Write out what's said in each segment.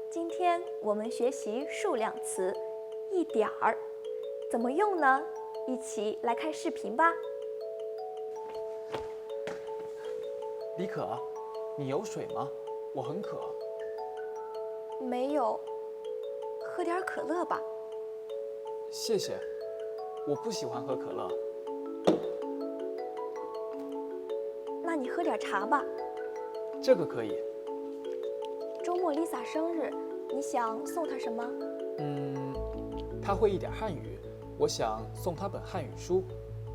今天我们学习数量词“一点儿”，怎么用呢？一起来看视频吧。李可，你有水吗？我很渴。没有，喝点可乐吧。谢谢，我不喜欢喝可乐。那你喝点茶吧。这个可以。周末 Lisa 生日，你想送她什么？她会一点汉语，我想送她本汉语书，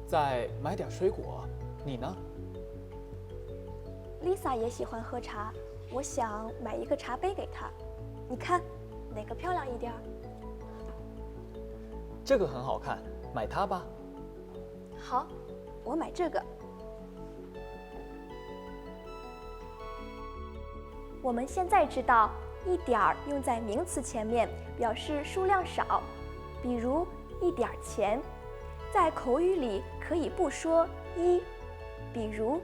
再买点水果。你呢？ Lisa 也喜欢喝茶，我想买一个茶杯给她。你看，哪个漂亮一点？这个很好看，买它吧。好，我买这个。我们现在知道，一点儿用在名词前面，表示数量少，比如一点钱。在口语里可以不说一，比如。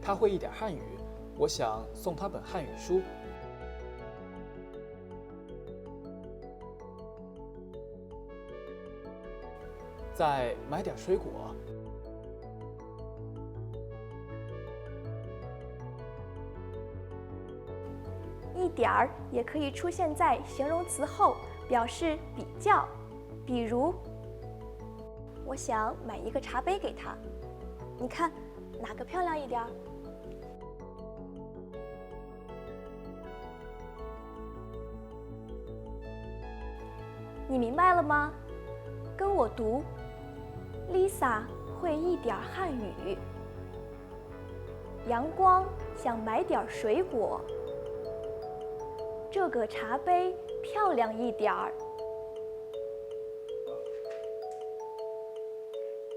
他会一点汉语，我想送他本汉语书。再买点水果。一点儿也可以出现在形容词后，表示比较，比如，我想买一个茶杯给他，你看哪个漂亮一点？你明白了吗？跟我读 ，Lisa 会一点汉语。阳光想买点水果。这个茶杯漂亮一点儿。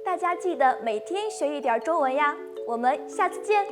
大家记得每天学一点中文呀，我们下次见。